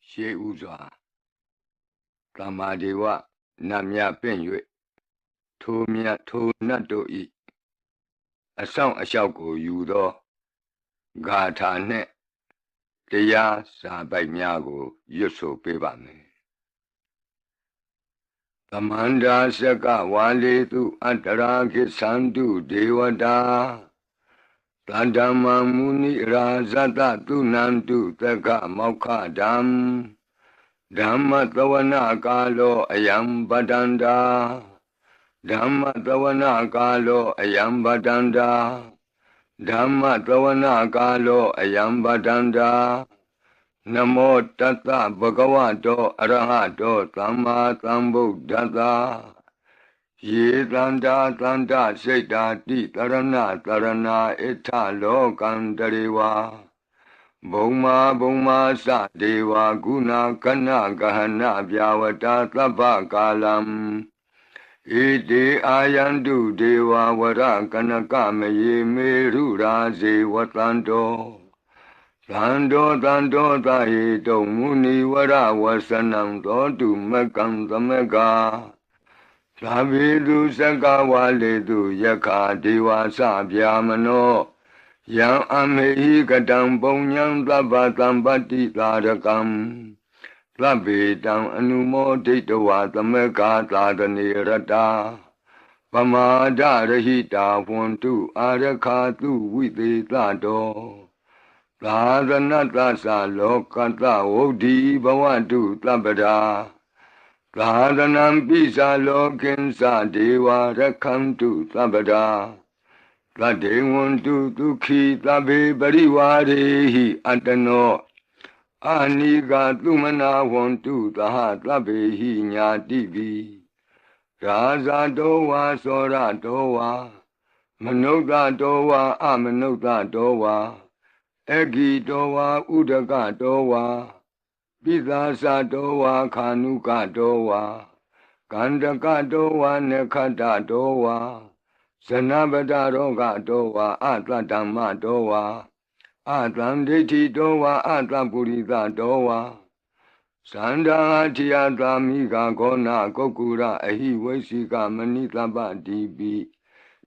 ရှေးဥစွာသမ္မာဒေဝနတ်မြတ်ပင့်၍ထိုမြတ်ထိုနတ်တို့၏အဆောင်အလျှောက်ကိုယူသောဂါထာနှင့်တရားစာပိုက်များကိုရွတ်ဆိုပေးပါမယ်သမန္တာစကဝါလေတုအတ္တရာခိသန္တုဒေဝတာသန္ဓမ္မမုနိရာဇတသုနန္တုသက္ကမောက္ခဓမ္မဓမ္မသဝနာကာလောအယံပတန္တာဓမ္မသဝနာကာလောအယံပတန္တာဓမ္မသဝနာကာလောအယံပတန္တာနမောတတ္တဗဂဝတောအရဟတောသမ္မာသမ္ဗုဒ္ဓတ္တယေတန္တာတန္တစိတ်တာတိတရဏတရဏဣထလောကံတရေဝါဘုံမာဘုံမာသဒေဝဂုဏကနဂဟနဗျာဝတာသဗ္ဗကာလံဣတိအာယန္တုဒေဝဝရကနကမယေမေရုရာဇေဝတန္တောသန္တောသန္တောသဟိတုံမုနိဝရဝဆနံသောတုမကံသမကသာဘိတုစကဝါလေတုယခာဒေဝသဗျာမနောယံအမေဟိကတံပုံညံသဗ္ဗတံပတ္တိသာရကံသဗ္ဗေတံအနုမောဒိတဝသမကသာသနေရတာပမာဒရဟိတာဝန္တုအာရခာတုဝိသေသတောသာသနတ္တသလောကတဝုဒ္ဓိဘဝတုသဗ္ဗရာသာသနံပိစာလောကိဉ္စဒေဝရခန္တုသဗ္ဗရာသတ္တေဝန္တုဒုက္ခိသဗ္ဗေပရိဝါရေဟိအတ္တနောအာနိကသုမနာဝန္တုသဟသဗ္ဗေဟိညာတိပိရာဇတောဝါသောရတောဝါမနုဿတောဝါအမနုဿတောဝါအဂိတောဝါဥဒကတောဝါပိသာသတောဝါခာနုကတောဝါကန္တကတောဝါနခတ္တတောဝါဇနပတရောဂတောဝါအတ္တဓမ္မတောဝါအတံဒိဋ္ဌိတောဝါအတ္တပုရိသတောဝါသန္တာထိယသာမိဂဂောနာကုက္ကုရအဟိဝိသိကမဏိသဗ္ဗတိပိ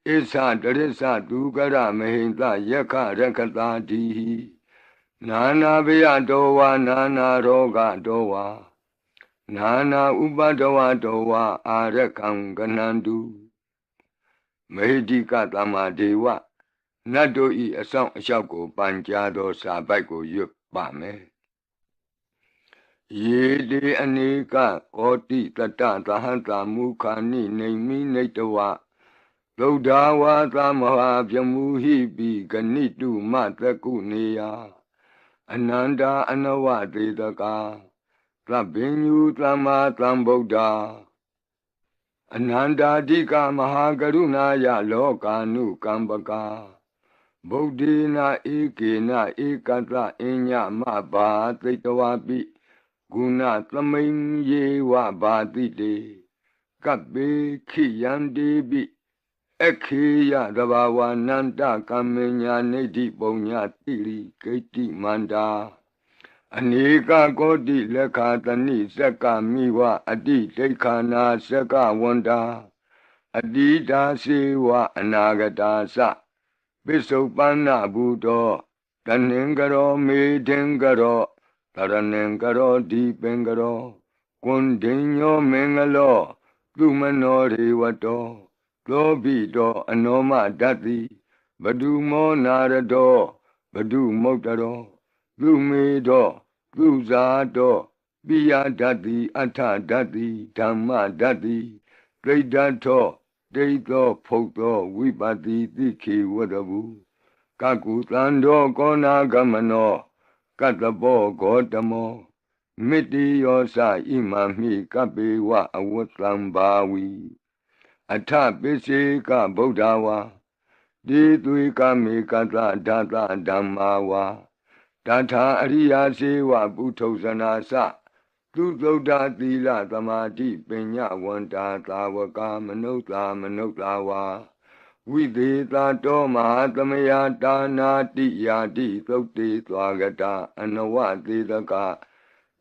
ဣသတရိသဒုကရမဟိတယက္ခရက္ခတာတိနာနာဘယတောဝါနာနာရောဂတောဝါနာနာဥပဒဝတောဝါအာရကံကနန္တုမေဟိတိကသမ္မာဒေဝနတ်တို့ဤအဆောင်အလျှောက်ကိုပန်ကြားသောစာပိုက်ကိုရွတ်ပါမယ်ယေတိအနေကကောတိတတသဟံတာမုခာနိနေမိနေတဝသုဒ္ဓဝါသမဟာပြမူဟိပိဂဏိတုမတကုနေယအနန္တာအနဝသေတကာသဗ္ဗညုသမ္မာသမ္ဗုဒ္ဓအနန္တာတိကမဟာကရုဏာယလောကာနုကမ္ပကာဗုဒ္ဓေနာဧကေနဧကတအညမဘာသိတဝပိဂုဏသမိန်ယေဝဘာတိတေကပ္ပေခိယံတေပိခေယသဘာဝနန္တကမ္မညာနေတိပုံညာတိရိဂိတိမန္တာအနေကကောတိလက်ခာတဏိစက္ကမိဝအတိဒိဋ္ဌာနာစက္ကဝန္တာအတိတာစေဝအနာဂတာသပိစုပန္နဘူတောတဏင်္ဂရောမေဒင်္ဂရောတရဏင်္ဂရောဒီပင်္ဂရောကွန်ဒိညောမင်္ဂလောသူမနောရေဝတောသောဘိတောအနောမဒတ္တိဘဒုမောနာရတောဘဒုမုတ်တရောသူမေတောသူဇာတောပိယဒတ္တိအထဒတ္တိဓမ္မဒတ္တိသိဒ္ဓထောဒိဋ္ဌောဖုတ်သောဝိပတိတိခေဝတဘူကကုသန္တောကောနာဂမနောကတ္တဘောဂေါတမောမိတိယောသဣမမိကပေဝအဝတ္တံဘာဝီအထပိစေကဗုဒ္ဓဝါဒီသွေကမေကတဓာတဓမ္မာဝါတထာအရိယာစေဝပုထုဇနာသသူသုဒ္ဓသီလသမာဓိပညာဝန္တာသာဝကမနုဿာမနုဿာဝါဝိသေသတောမဟာသမယတာနာတိယာတိသုတ်တေသွားကတာအနဝသေတက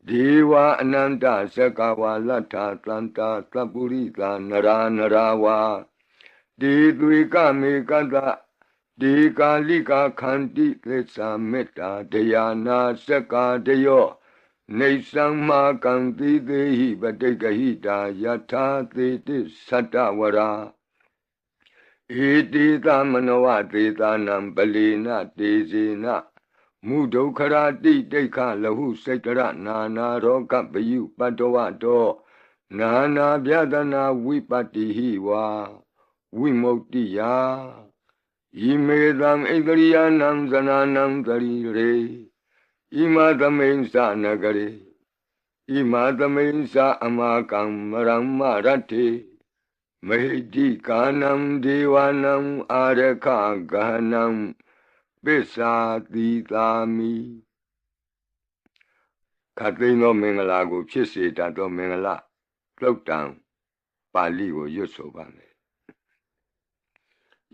ဒေဝအနန္တစကဝါလတ္ထသန္တာသပ္ပုရိသနရာဝါဒေသွေကမေကတဒေကာလိကာခန္တိသစ္စာမေတ္တာဒယာနာစကာတယောနေသံမာကံတိသေးဟိပတိကဟိတာယထာသေတိသတ္တဝရာဧတိသမနောဝသေသနံပလေနတေဇေနမုဒုက္ခရာတိတိခလဟုစိတ်တရနာရောကပယုပတ္တဝတောနာဗျဒနာဝိပတ္တိဟိဝါဝိမုတ္တိယဣမေသံဣန္ဒရိယနံဇနာနံတရိရေဣမသမိန်္စနဂရေဣမသမိန်္စအမကံမရမ္မရတ္ထေမဟိတိကာနံဒေဝနံအာရခဂဟနံပစ္စာတိသာမိခသိန်းသောမင်္ဂလာကိုဖြစ်စေတတ်သောမင်္ဂလာသုတ်တံပါဠိကိုရွတ်ဆိုပါမယ်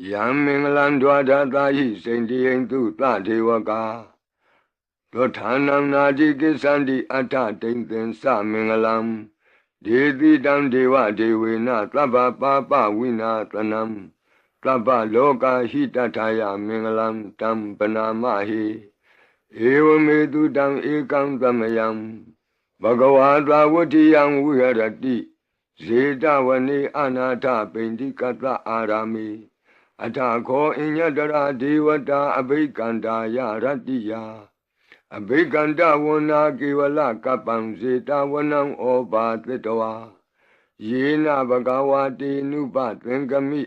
ယံမင်္ဂလံဒွါဒတာဟိစိန္တိယံသူသဒေဝကာသောဌာနံနာတိကိစ္ဆန္တိအဋ္ဌတိန်သင်္စမင်္ဂလံဒေတိတံဒေဝဒေဝေနသဗ္ဗပါပဝိနာသနံသဗ္ဗလောကဟိတထာယမင်္ဂလံတံပနာမဟိဧဝမေတုတံဧကံသမယံဘဂဝါသာဝတ္ထိယံဝိဟရတိဇေတဝနေအနာထပိန္တိကတအာရာမိအထခောအညတရာဒေဝတာအဘိကန္တာယရတ္တိယအဘိကန္တဝနာကေဝလကပံဇေတဝနံဩဘာသတ္တဝါယေနဘဂဝါတေနုပသင်္ကမိ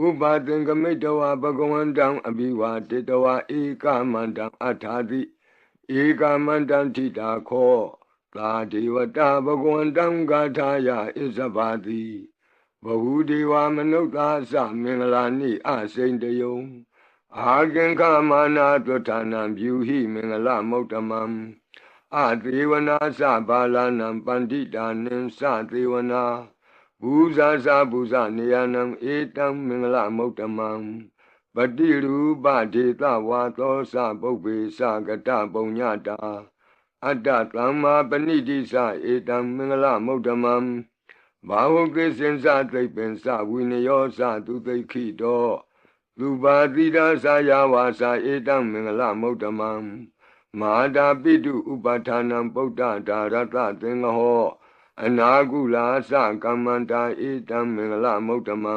ဥပသင်္ကမိတဝါဘဂဝန္တံအဘိဝါတေတဝါဧကမန္တံအထာတိဧကမန္တံထိတာခောသာဒေဝတာဘဂဝန္တံဂါထာယဣဇဘာတိဘဟုဒေဝမနုဿာသမင်္ဂလာနိအစိန်တယုံအာကင်္ခမာနာသွဌာနံဗျူဟိမင်္ဂလမௌတမံအသေဝနာသဘာလာနံပန္တိတာနင်္စသေဝနာဘူဇာသဘူဇနေယနံဧတံမင်္ဂလမௌတမံပတိရူပဒေသဝါသောသပုပ္ပေသကတပုံညတာအတ္တသမ္မာပဏိတိသဧတံမင်္ဂလမௌတမံဘာဝကိစင်္စသိပ္ပင်္စဝိနယောသသူသိခိတောလူပါတိဒသယာဝါစာဧတံမင်္ဂလမௌတမံမဟာတာပိတုဥပဌာနံပုဒ္ဒဒါရတသင်္ဃဟောအနာကုလာသကမ္မန္တာဧတံမင်္ဂလမௌတမံ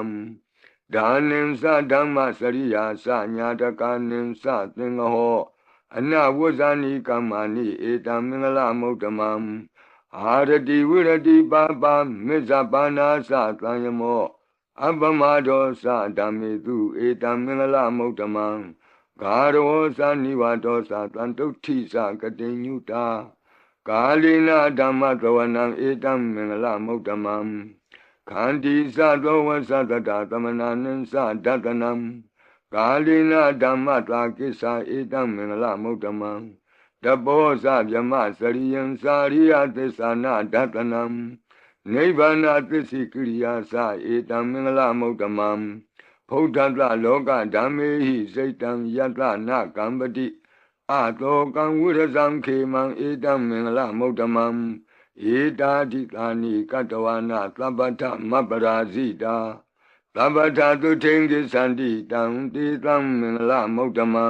ဒါနင်္စဓမ္မစရိယာသညာတကနင်္စသင်္ဃဟောအနဝဇ္ဇာနိကမ္မာနိဧတံမင်္ဂလမௌတမံအာရတိဝိရတိပါပါမေဇပါနာသသံယမောအပမဒောသဓမ္မေတုဧတံမင်္ဂလမௌတမံဂါရောသနိဝတောသတံတုဋ္ဌိသကတိညုတာကာလိနာဓမ္မသဝနံဧတံမင်္ဂလမௌတမံခန္တီသသောဝသတတသမနာနင်္စဒတနံကာလိနာဓမ္မသာကိစ္ဆာဧတံမင်္ဂလမௌတမံတပောသဗြမစရိယံစာရိယသစ္စာနာဒတနံနိဗ္ဗာနသစ္စိကိရိယာသဧတံမင်္ဂလမௌတမံဖုဒ္ဓတလောကဓမ္မေဟိစိတ်တံယတနာကံပတိအတောကံဝိရဇံခေမံဧတံမင်္ဂလမௌတမံဧတာတိသာနိကတဝနာသဗ္ဗထမပရာဇိတာသဗ္ဗထသုထိန်ကိသန္တိတံတေတံမင်္ဂလမௌတမံ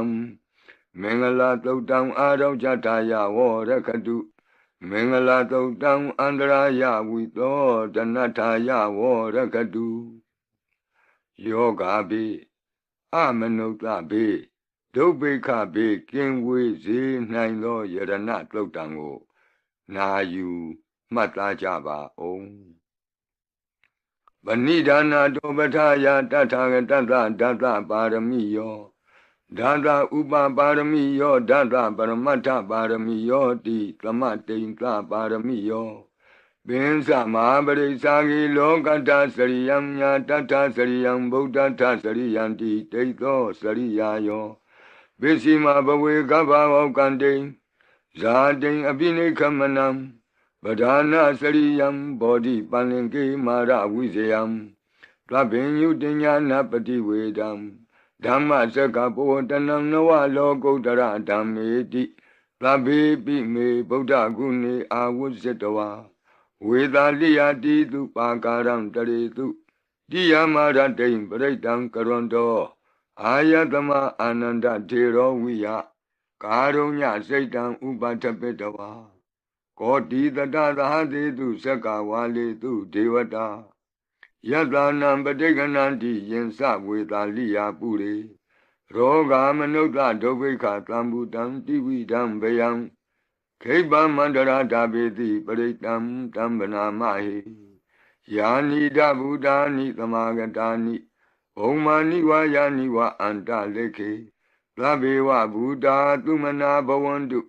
မင်္ဂလသုတ်တံအာရောဇထာယဝရခတုမင်္ဂလသုတ်တံအန္တရာယဝိသောဒနထာယဝရခတုယောဂါပိအမနုဿပိဒုဗ္ဗေခပိကင်ဝေစေနိုင်သောယရဏသုတ်တံကိုနာယူမှတ်သားကြပါအောင်ဗဏိဒါနာတောပထာယတထာဂတသဒသပါရမိယောဒသဥပပါရမိယောဒသပရမတ္ထပါရမိယောတိသမတိန်သပါရမိယောပင်စမဟာပရိစ္ဆာဂိလောကတ္ထစရိယံညာတတ္ထစရိယံဗုဒ္ဓတ္ထစရိယံတိတိသောစရိယာယောပစ္စည်းမဘဝေကဗ္ဗဝကံတိဇာတိအပိနိခမနံပဓာနာစရိယံဘောဓိပန္လင်ကေမာရဝိဇယံသဗ္ဗညုတညာနာပတိဝေဒံဓမ္မစကဘောတနံနဝလောကုတ္တရဓမ္မေတိ သဗ္ဗေပိမေဗုဒ္ဓဂုဏေအာဝုဇ္ဇတဝါဝေသာလိယတိတုပါကာရံတရေတုတိယမရတိံပရိတံကရွန်တောအာယတမအာနန္ဒထေရောဝိယကာရုညစိတ်တံဥပထပိတဝါကောတိတတသဟတိတုသက္ကဝါလေတုဒေဝတာယတနံပဋိက္ခဏန္တိယင်္စဝေသာလိယပုရိရောဂမနုဿဒုဗ္ဗိခသံဘူတံတိဝိဒံဗယံခိဗ္ဗမန္တရာဓာပေတိပရိတံတံဗနာမဟိယာနိဒဗုဒ္ဓာနိသမာဂတာနိဘုံမာနိဝါယာနိဝါအန္တလေခေသဗ္ဗေဝဗုဒ္ဓာသုမနာဘဝန္တု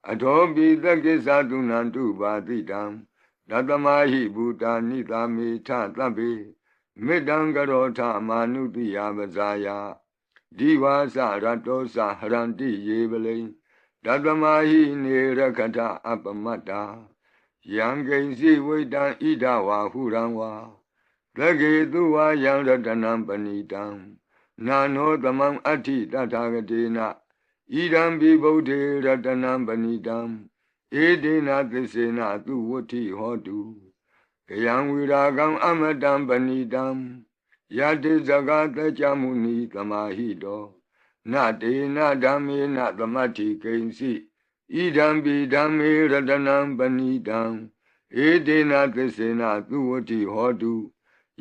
အထောပိသကိစ္ဆသုနန္တုပါတိတံတတမဟိဗုဒ္ဓာနိသာမေထသဗ္ဗေမေတ္တံကရောထမာနုတိယပဇာယဒီဝါစရတောစဟရန္တိယေပလိတတမဟိနေရခထအပမတ္တာယံကိဉ္စီဝိတံဣဒဝါဟုရံဝါသကေတုဝါယံရတနံပဏိတံနာနောသမံအဋ္ဌိတထာဂတေနဣဒံပိဗုဒ္ဓေရတနံပဏိတံဧတေနသစ္စေနသူဝဋ္ဌိဟောတုကယံဝိရာဂံအမတံပဏိတံယတိဇဂတကြမုနိသမာဟိတောနတေနဓမ္မေနသမတ္ထိကိဉ္စီဣဒံပိဓမ္မေရတနံပဏိတံဧတေနသစ္စေနသူဝဋ္ဌိဟောတု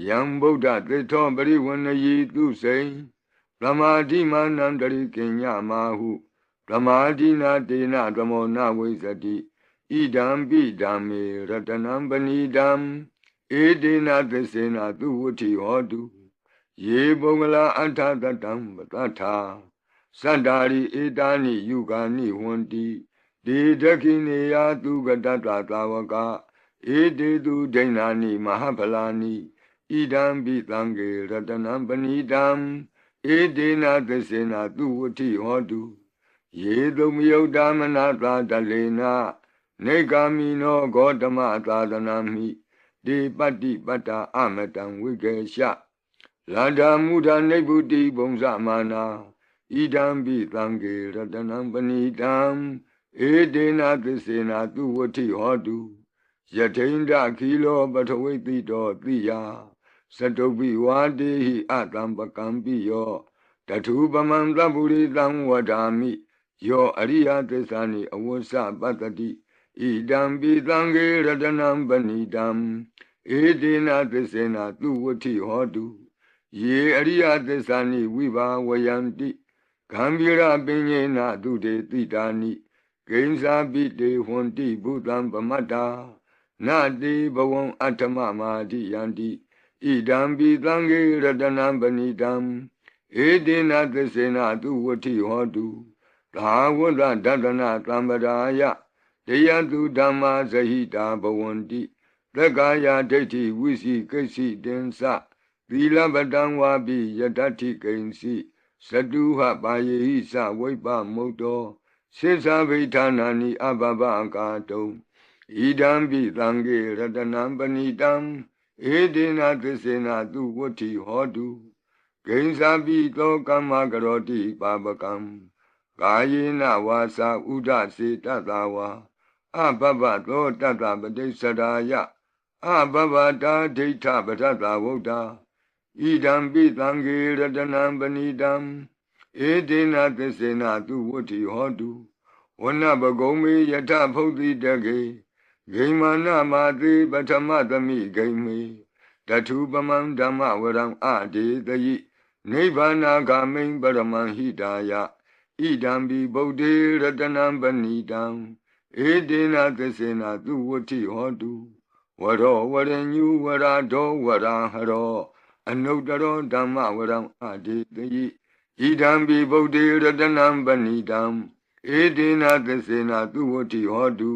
ယံဗုဒ္ဓသစ္ထောပရိဝဏယိသူစိံသမာဓိမာနန္တရိကိညမာဟုသမာဓိနာတေနသမောနဝိဇ္ဇတိဣဒံပိဓမ္မေရတနံပဏိတံဧတေနသစ္စေနသူဝဋ္ဌိဟောတုယေပုဂ္ဂလာအထသတံပတ္ထာသတ္တာရိဧတာနိယုဂာနိဝန္တိဒေဒခိနေယသူကတတ္တသာဝကဧတေတုဒိဏာနိမဟာဖလာနိဣဒံပိသံဃေရတနံပဏိတံဧတေနသစ္စေနသူဝဋ္ဌိဟောတုယေတုမယုတ်တမနသာတလေနနေဂာမိနောဂေါတမသာသနာမိဒေပတ္တိပတ္တာအမတံဝိကေရှလန္ဒာမုဒနိဗ္ဗုတိဘုံဇမာနာဣဒံပိသံဃေရတနံပဏိတံဧတေနသစ္စေနသူဝဋ္ဌိဟောတုယထိန္ဒခီလောပထဝိတိတောတိယသတုပိဝါတေဟိအတံပကံပိယောတထုပမံသဗ္ဗုရိတံဝဒာမိယောအရိယသစ္စာနိအဝဆပတ္တိဣဒံပိသံဃေရတနံပဏိတံဧတေနသစ္စေနသူဝဋ္ဌိဟောတုယေအရိယသစ္စာနိဝိဘာဝယန္တိဂံဗီရပညေနသူတေတိတာနိကိဉ္စာပိတေဟွန်တိဘုသံပမတ္တာနတိဘဝံအတ္ထမမာတိယန္တိဣဒံပိသံဃေရတနံပဏိတံဧတေနသစ္စေနသူဝဋ္ဌိဟောတုသာဝတ္တဒတနာသံပဒါယတယတုဓမ္မာဇဟိတာဘဝန္တိသက္ကာယဒိဋ္ဌိဝိစီကိစ္စိတင်္စသီလပတံဝါပိယတ္ထိကိဉ္စီသတုဟပါယေဟိသဝိပ္ပမုတ်တောစေသဗိဌာနာနိအဘဘကာတုံဣဒံပိသံဃေရတနံပဏိတံဧတေနသစ္စေနသူဝဋ္ဌိဟောတုကိဉ္စာပိသောကမ္မကရောတိပါပကံကာယေနဝါစာဥဒစေတတဝါအဘဘသောတတပတိစ္ဆရာယအဘဘတာဒိဋ္ဌပထတဝုဒ္ဓဣဒံပိသံဃေရတနံပဏိတံဧတေနသစ္စေနသူဝဋ္ဌိဟောတုဝနပဂုံမေယထဖုတ်တိတကေဂိမာနမာတိပထမသမိဂိမေတထုပမံဓမ္မဝရံအဒေတယိနိဗ္ဗာနာဂာမိံပရမံဟိတာယဣဒံပိဗုဒ္ဓေရတနံပဏိတံဧတေနသစ္စေနသူဝဋ္ဌိဟောတုဝရောဝရညုဝရဒောဝရဟရောအနုတ္တရောဓမ္မဝရံအဒေတယိဣဒံပိဗုဒ္ဓေရတနံပဏိတံဧတေနသစ္စေနသူဝဋ္ဌိဟောတု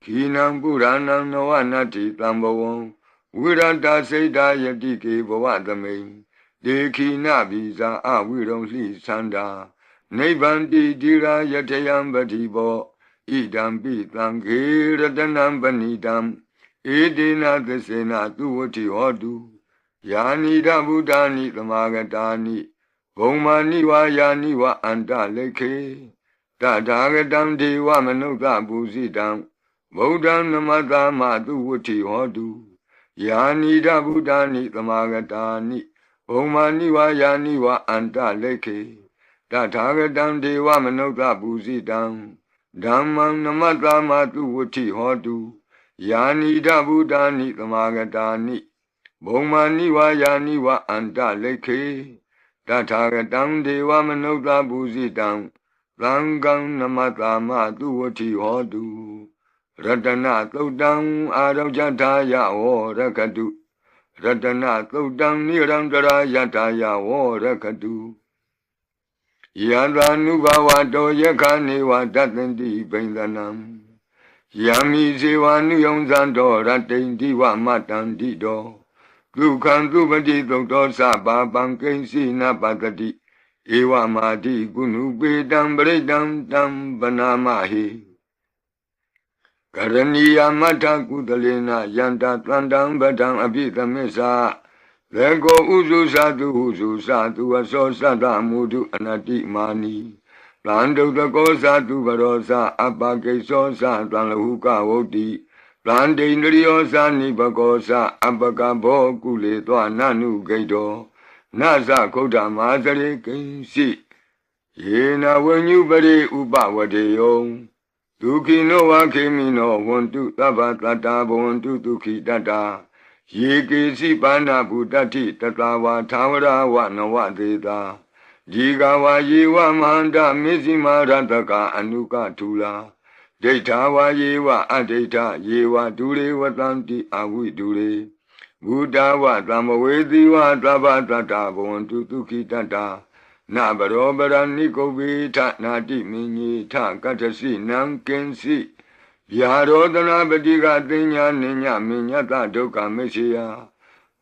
ခိနံပုရဏံနဝနတ္တိတံဘဝံဝိရတစိတ်တာယတိကေဘဝသမိန်ဒေခိနဘိဇာအဝိရုံလှိသန္တာနိဗ္ဗန္တိတိရာယထယံပတိဘောဣဒံပိသံဃေရတနံပဏိတံဧတေနသစ္စေနသူဝဋ္ဌိဟောတုယာနိဒဗုဒ္ဓာနိသမာဂတာနိဘုံမာနိဝါယာနိဝအန္တလေခေ တထာဂတံဒေဝမနုဿပူဇိတံဗုဒ္ဓံနမတမသူဝဋ္ဌိဟောတုယာနိဒဗုဒ္ဓာနိသမာဂတာနိဘုံမာနိဝါယာနိဝါအန္တလိခေတထာဂတံဒေဝမနုဿပူဇိတံဓမ္မံနမတမသူဝဋ္ဌိဟောတုယာနိဒဗုဒ္ဓာနိသမာဂတာနိဘုံမာနိဝါယာနိဝါအန္တလိခေတထာဂတံဒေဝမနုဿပူဇိတံသံဃံနမတမသူဝဋ္ဌိဟောတုရတနာသုတ်တံအာရောဇထာယဝရကတုရတနာသုတ်တံနိရံတရာယထာယဝရကတုယံသာနုဘဝတောယခာနေဝတတ္တန္တိဘိန္ဒနံယံမိဇေဝနုယုံဇံတောရတိန္တိဝမတန္တိတောဒုက္ခံသူပတိသုတ်တောသဗ္ဗပံကိဉ္စီနပတ္တိဧဝမာတိကုဏုပေတံပရိတံတံဗနာမဟိကရဏီယမထကုတလေနယန္တသန္တံဗဒံအပိသမစ္ဆာသေကောဥစုသတုဟုစုသတုအသောသတ္တမုဒုအနတိမာနီတန္တုတကောသတုဘရောသအပကိသောသတံလဟုကဝုတ်တိတန္တိန္ဒရိယောသနိဘကောသအပကဘောကုလေသောနနုဂိတောနသခုဒ္ဓမာသရေကိဉ္စီယေနဝဉ္ညုပရိဥပဝတေယောဒုခိနောဝခေမိနောဝန္တုသဗ္ဗတတ္တာဘဝန္တုဒုခိတတ္တာယေကေစီပါဏဗုတ္တိတတဝါသာဝရဝနဝသေတာဒီကဝါယေဝမဟန္တမေဇိမာရတကအနုကထူလာဒိဋ္ဌာဝါယေဝအဒိဋ္ဌယေဝဒုရေဝတံတိအဝိဒုရေဘုဒ္ဓဝသံဝေတိဝသဗ္ဗတတ္တာဘဝန္တုဒုခိတတ္တာနဘရောပရဏိကုဗ္ဗေထနာတိမင်းကြီးထကတ္ထစီနံကင်စီဗျာရောဒနာပတိကသိညာနိညမညတဒုက္ခမရှိယ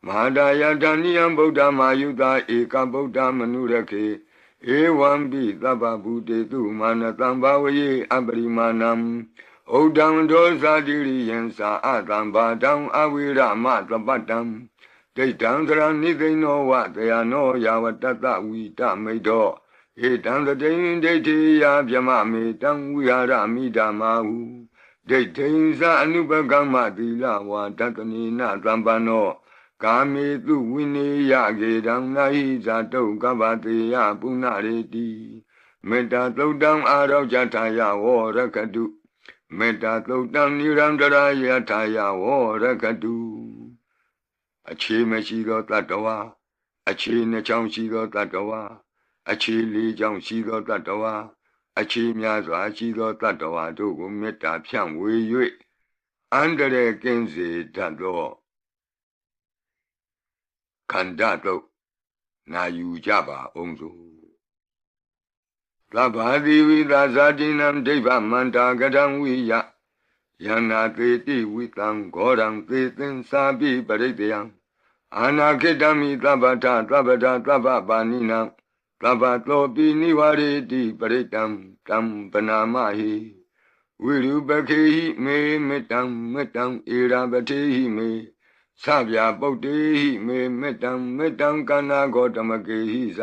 မဟာဒယတဏိယံဗုဒ္ဓမာယုတာဧကဗုဒ္ဓမနုရခေဧဝံပိသဗ္ဗဗုတေတုမာနတံဘာဝယေအပရိမာဏံဩဒံဒောဇာတိရိယံသာအတံဘာတံအဝိရမသပတ္တံဒိဋ္ဌံသရဏိသိဏောဝတယနောယာဝတတဝိတမိတ်တောဧတံတတိယဒိဋ္ဌိယဗျမမေတံဝိဟာရမိဓမ္မာဟုဒိဋ္ဌိသအနုပကမ္မသီလဝါတတနိနသံပန္နောကာမေတုဝိနေယကေတံနာဟိဇာတုကပ္ပတေယပုဏ္ဏရေတိမေတ္တာသုတ်တံအာရောဇထာယဝရကတုမေတ္တာသုတ်တံနိရံတရာယထာယဝရကတုအခြေမရှိသောတတ္တဝါအခြေနှစ်ချောင်းရှိသောတတ္တဝါအခြေလေးချောင်းရှိသောတတ္တဝါအခြေများစွာရှိသောတတ္တဝါတို့ကိုမေတ္တာဖြန့်ဝေ၍အန္တရာယ်ကင်းစေတတ်သောခန္ဓာတို့နာယူကြပါအောင်စို့သဗ္ဗတိဝိသဇာတိနံဒိဗ္ဗမန္တာကထံဝိယယန္နာသေတိဝိတံဂောရံသေသင်္စာပိပရိတယံအာနာခိတမိသဗ္ဗထသဗ္ဗဒသဗ္ဗပါဏိနံသဗ္ဗသောပိနိဝရေတိပရိတံတံပနာမဟိဝိရုပခေဟိမေမေတ္တံမေတ္တံဧရာပတိဟိမေသဗျာပုတ်တေဟိမေမေတ္တံမေတ္တံကနာဂောတမကေဟိသ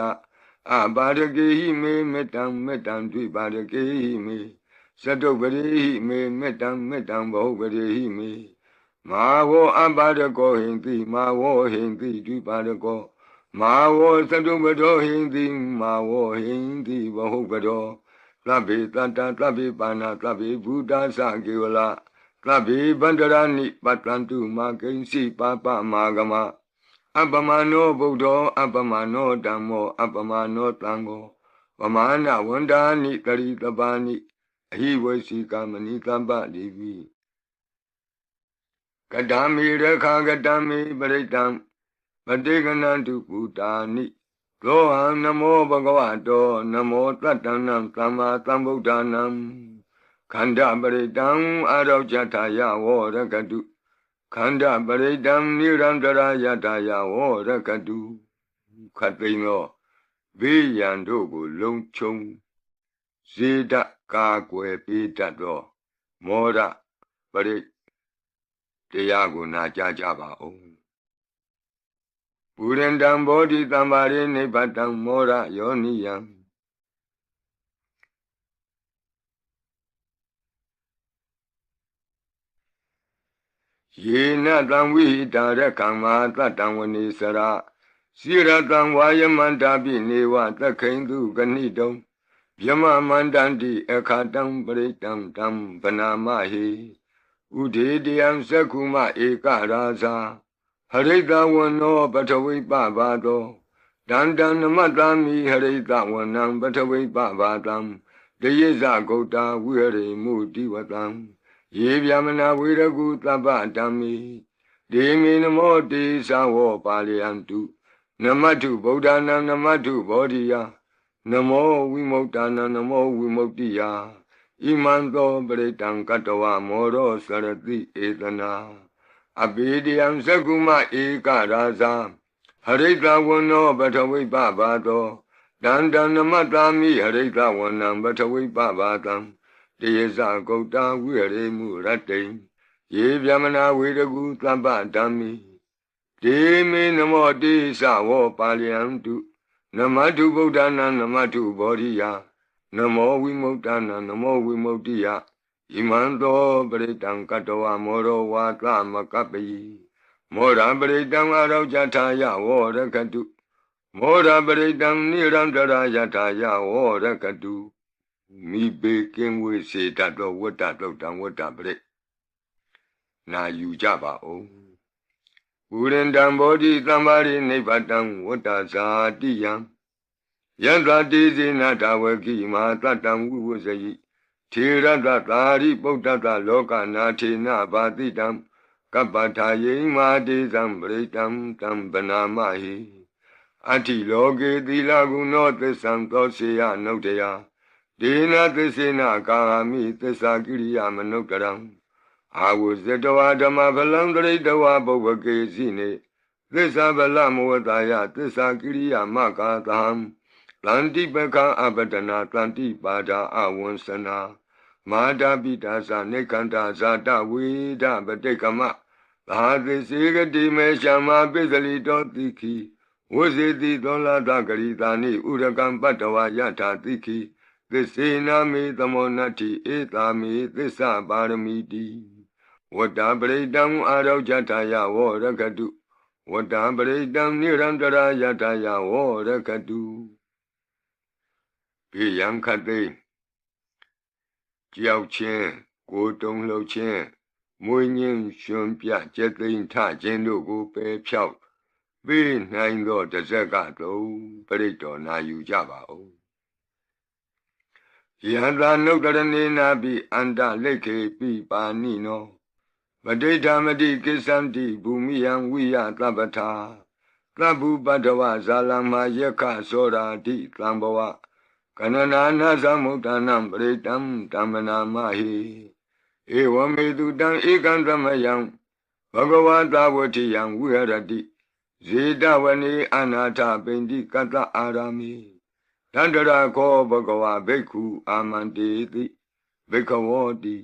အပါရကေဟိမေမေတ္တံမေတ္တံဒွိပါရကေဟိမေသတုပရိဟိမေမေတ္တံမေတ္တံဘဟုပရိဟိမေမာဝောအပါရကောဟိန္တိမာဝောဟိန္တိဒွိပါရကောမာဝောသတုပတောဟိန္တိမာဝောဟိန္တိဘဟုပတောသဗ္ဗေတတ္တသဗ္ဗေပါဏသဗ္ဗေဘုဒ္ဓသကေဝလသဗ္ဗေဗန္တရာနိပတ္တန္တုမာကိဉ္စီပါပမာဂမအပမနောဗုဒ္ဓောအပမနောဓမ္မောအပမနောသံဃောပမာဏဝန္ဒာနိတရိတပါနိအဟိဝေစီကမဏိတပ္ပတိပိကတမေရခာကတမေပရိတံပတိကနန္တုပုတာနိသောဟံနမောဘဂဝတောနမောတတ္တနံသမ္မာသမ္ဗုဒ္ဓနံခန္ဓာပရိတံအာရောဇထာယဝရကတုခန္ဓာပရိတံနိရန္တရာယထာယဝရကတုခတ်သိမ်းသောဘေးရန်တို့ကိုလုံခြုံဇေဒကာကွယ်ပေးတတ်သောမောရပရိတရားကိုနာကြားကြပါဦးပုရိန္တံဘောဓိတံပါရိနိဗ္ဗတံမောရယောနိယံ ယေနတံဝိတာရကံမာတတံဝနေစရာစိရတံဝါယမန္တာပိနေဝသက္ခိန်သူကဏိတုံဗျမမန္တန္တိအခါတံပရိတံတံဗနာမဟိဥဒေတယံသက္ခုမဧကရာဇာဟရိတဝနောပထဝိပဘာတောတန္တံနမတ္တမိဟရိတဝနံပထဝိပဘာတံတယေဇဂௌတာဝိရိမုတိဝတံယေဗျမနာဝေရကုသဗ္ဗတံမိဒေမိနမောတိသဝောပါလယံတုနမတ္ထုဗုဒ္ဓနာနမတ္ထုဘောဓိယနမောဝိမု ക്ത နာနမောဝိမု ക്തി ယဣမံသောပရိတံကတ္တဝမောရောစရတိဧတနာအဘိဓိယံသက္ကုမဧကရာဇာဟရိတဝနောပထဝိပဘာတောတန္တနမတ္တာမိဟရိတဝနံပထဝိပဘာတံတယေဇဂௌတာဝိရေမုရတ္တိယေဗျမနာဝေရကုသဗ္ဗဓမ္မိဒေမေနမောတိသဝောပါလယံတုနမတုဗုဒ္ဓနာနမတုဘောဓိယနမောဝိမု ക്ത နာနမောဝိမု ക്തി ယဣမံသောပရိတံကတ္တဝမောရောဝါသမကပ္ပိမောရပရိတံအရောကြထာယဝောရကတုမောရပရိတံနိရန္တရာယထာယဝောရကတုမိဘေကင်းဝေစေတတ်သောဝတ္တတုတ်တံဝတ္တပရိနာယူကြပါဦးပုရိန္တံဘောဓိသမ္ပါရိနိဗ္ဗတံဝတ္တဇာတိယံယန္တတိစေနတဝကိမဟာတတံဝိဝဇယိထေရတသာရိပုတ္တတလောကနာထေနဘာတိတံကပ္ပထာယိမာတိသံပရိတံတံဗနာမဟိအတ္တိလောကေသီလဂုဏောသစ္ဆံသောစေယနုတ္တယဒေနသစ္စေနကာမိသစ္စာကိရိယာမနုတ္တရံအာဝဇတဝါဓမ္မဖလံတရိတဝါပုဗ္ဗကေစီနေသစ္စာဗလမောတာယသစ္စာကိရိယာမကာသံတန္တိပခအပတနာတန္တိပါဒာအဝန္စနာမာတာပိတာသနေကန္တာဇာတဝေဒပတိကမသာသစ္စေကတိမေရှမပိစလိတောတိခိဝဇေတိသောလာတဂရိတာနိဥရကံပတ္တဝါယထာတိခိသစ္စေနာမေသမောနတ္ထိဧတာမေသစ္စာပါရမီတိဝတ္တပရိတံအာရောကြထာယဝောရကတုဝတ္တပရိတံနိရန္တရာယထာယဝောရကတုဘေယံခတ်သိကြောက်ခြင်းကိုတုံလှုပ်ခြင်းမွေးညင်းရှင်ပြကျက်သိမ်းထခြင်းတို့ကိုပယ်ဖြောက်ပေးနိုင်သောတဇက်ကသုံးပရိတော်နာယူကြပါဦးယန္တာနုတ္တရဏေနာပိအန္တလိခေပိပါဏိနောပဋိဌာမတိကိသန္တိဘူမိယံဝိယသဗ္ဗထာသဗ္ဗုပတ္တဝဇာလမယက္ခသောရာတိသံဘဝကနနာနာသမုဒ္ဒနာပရိတံဓမ္မနာမဟိဧဝမေတုတံဧကံသမယံဘဂဝတာဝတိယံဝိဟရတိဇေတဝနေအနာထပိန္တိကတ္တအာရမိတန္တရာခောဘဂဝဘိက္ခုအာမန္တေတိဘိက္ခဝောတိ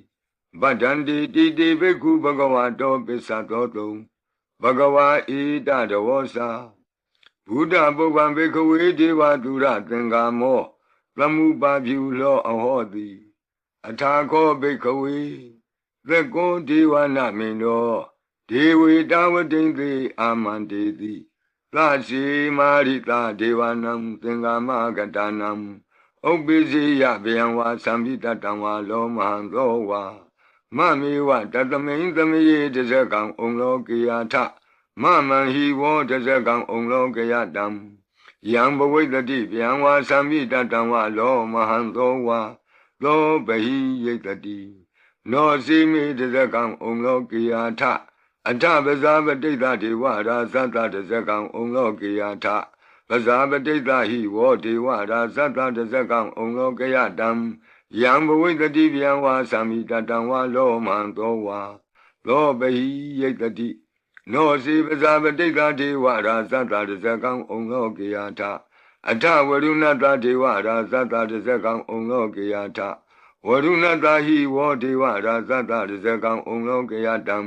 ဗဒ္ဒန္တိတိတိဘိက္ခုဘဂဝတောပစ္စသောတုံဘဂဝါဣတတဝောစာဘုဒ္ဓပုဗ္ဗံဘိက္ခဝေဒေဝတုရသင်္ကာမောသမုပါဖြူလောအဟောတိအထာခောဘိက္ခဝေသက္ကောဒေဝနာမိန်တော်ဒေဝေတဝတိံသေအာမန္တေတိသစီမာရိတာဒေဝနံသင်္ကာမကတနံဥပ္ပိစေယဗျံဝါသံပိတတံဝါလောမဟံသောဝါမမေဝတတမိန်သမယေတဇကံဩလောကေယထမမံဟိဝောတဇကံဩလောကေယတံယံဘဝိတတိဗျံဝါသံပိတတံဝါလောမဟံသောဝါသောဘဟိယိတတိနောစီမိတဇကံဩလောကေယထအထပဇာပတိတဒေဝရာဇတတဇကံဩလောကေယထပဇာပတိတဟိဝောဒေဝရာဇတတဇကံဩလောကေယတံယံဘဝိတတိဗျံဝါသံမိတတံဝါလောမံသောဝါသောဘဟိယိတတိနောစီပဇာပတိတဒေဝရာဇတတဇကံဩလောကေယထအထဝရုဏတဒေဝရာဇတတဇကံဩလောကေယထဝရုဏတဟိဝောဒေဝရာဇတတဇကံဩလောကေယတံ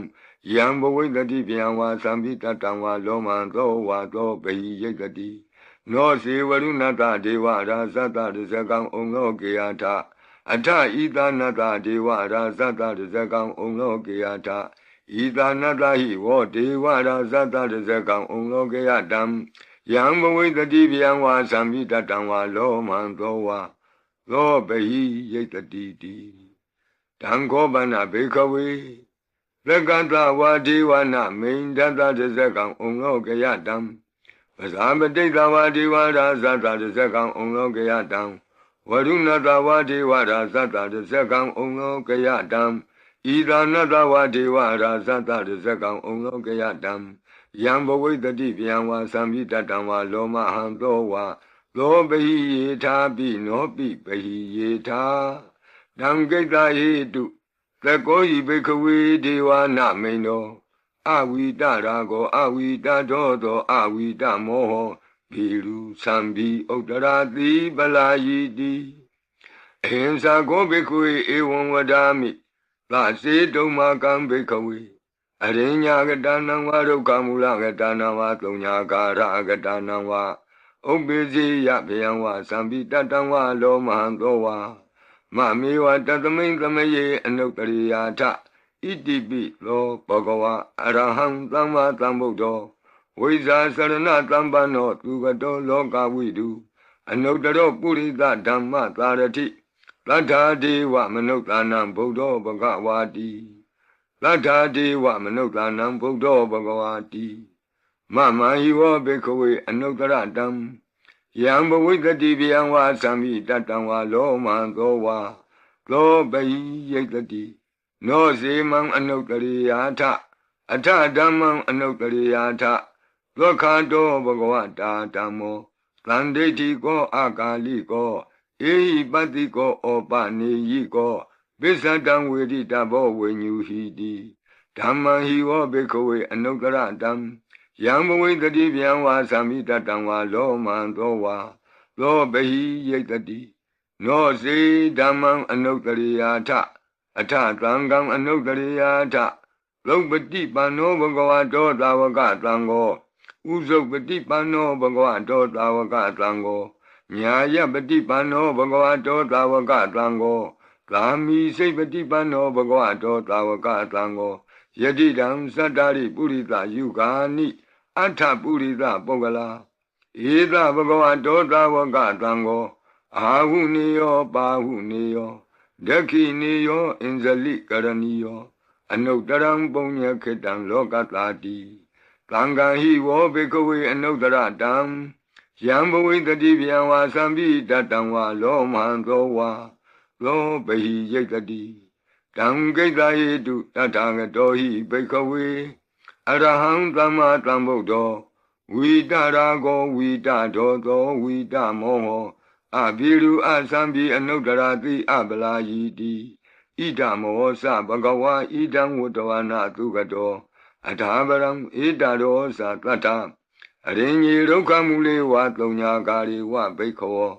ယံဘဝိတတိဗျံဝါသံပိတတံဝါလောမံသောဝါသောဘဟိယိတတိနောစေဝရုဏတဒေဝရာဇတတဇကံဩလောကေယထအထဣသနတဒေဝရာဇတတဇကံဩလောကေယထ ဤသာနတဟိဝောဒေဝရာဇတတဇကံဩလောကေယတံယံဘဝိတတိဗျံဝါသံမိတတံဝါလောမံသောဝါသောပဟိယိတတိတိတံခောပနဘေခဝေသက္ကတဝါဒေဝနာမိန်တတတဇကံဩလောကေယတံပဇာပတိတဝါဒေဝရာဇတတဇကံဩလောကေယတံဝရုဏတဝါဒေဝရာဇတတဇကံဩလောကေယတံဤသာနတဝါဒေဝရာဇတတဇကံဩလောကေယတံယံဘဝိတတိဗျံဝါသံမိတတံဝါလောမဟံသောဝါသောပဟိယေထာပိနောပိပဟိယေထာတံကိတ္တဟိတုသကောဤဘိခဝေဒေဝနာမိန်တော်အဝိတရာကောအဝိတတောသောအဝိတမောဟောဘီလူသံဘီဥတ္တရာတိပလာယီတိအဟိံစာကောဘိခဝေဧဝံဝဒာမိသစေတုံမာကံဘိခဝေအရိညာကတနံဝါဒုက္ခမူလကတနံဝါသုံးညာကာရကတနံဝါဥပ္ပိစီယဗျံဝါသံပိတတံဝါလောမဟံသောဝါမမေဝတသမိန်သမယေအနုတ္တရိယာထဣတိပိလောဘဂဝါအရဟံသမ္မာသမ္ဗုဒ္ဓောဝိဇာစရဏသမ္ပန္နောသူကတောလောကဝိတုအနုတ္တရောပုရိသဓမ္မသာရတိသတ္ထာဒေဝမနုဿာနံဗုဒ္ဓောဘဂဝါတိသတ္ထာဒေဝမနုဿာနံဗုဒ္ဓောဘဂဝါတိမမဟိဝေဘိခဝေအနုတ္တရတံယံဘဝိတတိဗျံဝါသံမိတတံဝါလောမံသောဝါသောပဟိယိတတိနောစေမံအနုတ္တရိယာထအထဓမ္မံအနုတ္တရိယာထသောခါတောဘဂဝတာဓမ္မောသန္ဒိဋ္ဌိကောအာကာလိကောဧဟိပတ္တိကောဩပနေယိကောပိစ္ဆတံဝေဒိတဘောဝေညူဟိတိဓမ္မံဟိဝောဘိခဝေအနုတ္တရတံယံဘဝိတတိဗျံဝါသံမိတတံဝါလောမံသောဝါသောပဟိယိတတိနောစေဓမ္မံအနုတ္တရိယာထအထသံဃံအနုတ္တရိယာထလုပတိပန္နောဘဂဝတောသာဝကသံဃောဥဇုပတိပန္နောဘဂဝတောသာဝကသံဃောညာယပတိပန္နောဘဂဝတောသာဝကသံဃောသာမိစိတ်ပတိပန္နောဘဂဝတောသာဝကသံဃောယတိတံသတ္တရိပုရိသယုဂာနိအထပုရိသပုဂ္ဂလာဧသဘဂဝတောသာဝကသံဃောအာဟုနေယောပါဟုနေယောဒက္ခိနေယောအင်ဇလိကရဏီယောအနုတ္တရံပုညခေတံလောကတာတိသံဃာဟိဝောဘိခဝေအနုတ္တရတံယံဘဝိတတိဗျံဝါသံပိတတံဝါလောမံသောဝါသောပဟိယိတတိတံကိတ္တယေတုတထာဂတောဟိဘိခဝေအရဟံသမ္မာသမ္ဗုဒ္ဓောဝိတရာဂောဝိတဒောသောဝိတမောဟောအဘိရုအသံပိအနုတ္တရာတိအပလာယီတိဣဒမောသဘဂဝါဣဒံဝတ္တဝနာသုကတောအထာပရံဣဒရောသတတ္တအရိညေဒုက္ခမူလေဝသုံးညာကာရိဝဘိခော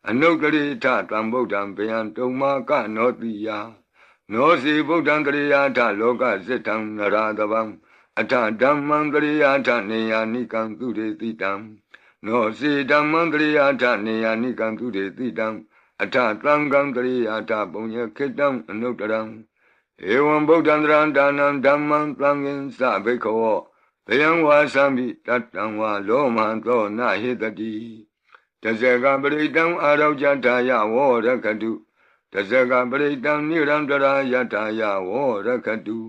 အနုတ္တရိထတံဗုဒ္ဓံဗျံတုံမာကနောတိယနောစီဗုဒ္ဓံတရိယာထလောကဇိတံနရာတဗံအထဓမ္မံတရိယာထနေယာနိကံသူရေတိတံနောစီဓမ္မံတရိယာထနေယာနိကံသူရေတိတံအထသံဃံတရိယာထပုညခေတံအနုတ္တရံဧဝံဗုဒ္ဓံတရံဒါနံဓမ္မံသံဃင်္စဘိခောဘယံဝါသံပိတတံဝါလောမံသောနဟိတတိတဇဂပရိတံအာရောကြထာယဝောရခတုတဇဂပရိတံနိရန္တရာယထာယဝောရခတု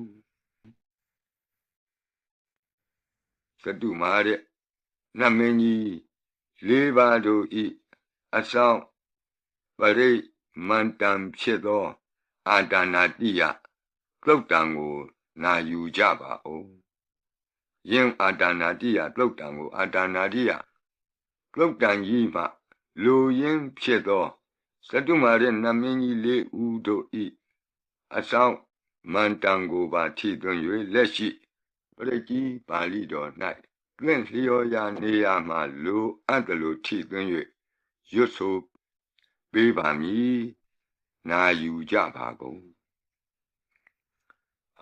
သတုမာတဲ့နတ်မင်းကြီးလေးပါးတို့ဤအဆောင်ပရိမန္တံဖြစ်သောအာတာနာတိယသုတ်တံကိုနာယူကြပါဦးယင်းအာတာနာတိယသုတ်တံကိုအာတာနာတိယသုတ်တံကြီးမှလူရင်းဖြစ်သောသတုမာတဲ့နတ်မင်းကြီးလေးဦးတို့ဤအဆောင်မန္တံကိုပါထိသွင်း၍လက်ရှိပရိကြီးပါဠိတော်၌တွင်လျော်ရာနေရာမှလူအပ်တလူထိသွင်း၍ရွတ်ဆိုပေးပါမည်နာယူကြပါကုန်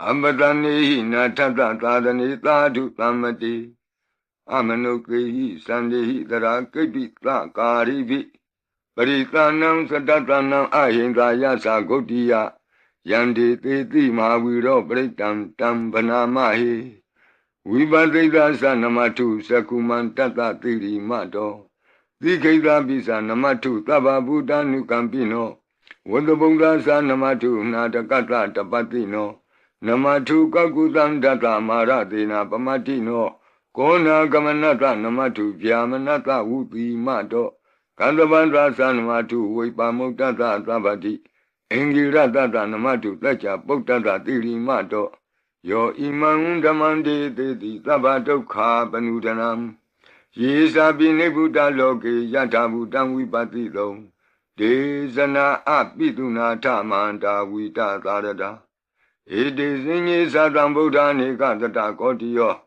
အမတနေဟိနာထတသာသနေသာဓုသမ္မတိအမနုကေဟိသန္တိဟိတရာကိပိသကာရိပိပရိသနံသတ္တနံအဟိန္ဒာယသဂုတ်တိယ Yandi Titi Mahaviro Britam Tam Banamahi Vibadita Sanamatu Sakuman Tata Tiri Mato Diketa Bisa Namatu Taba Buddha Nukampino Wadabunga Sanamatu Natakata Tapatino Namatu Kakutan Data Maratina Pamatino Kona Gamanata Namatu Vyamanata Uti Mato Kandavandra Sanamatu Vipamutata Tabati Engirata Namatu Tacha Potata Tiri Mato Yo Imam Damande Teti Tabato Ka Panudanam Yesa Binebuta Loke Yatabutan Vipatito Desana Apituna Tamanta Vita Tarada It is in Yesadam Buddha Nikata Kotio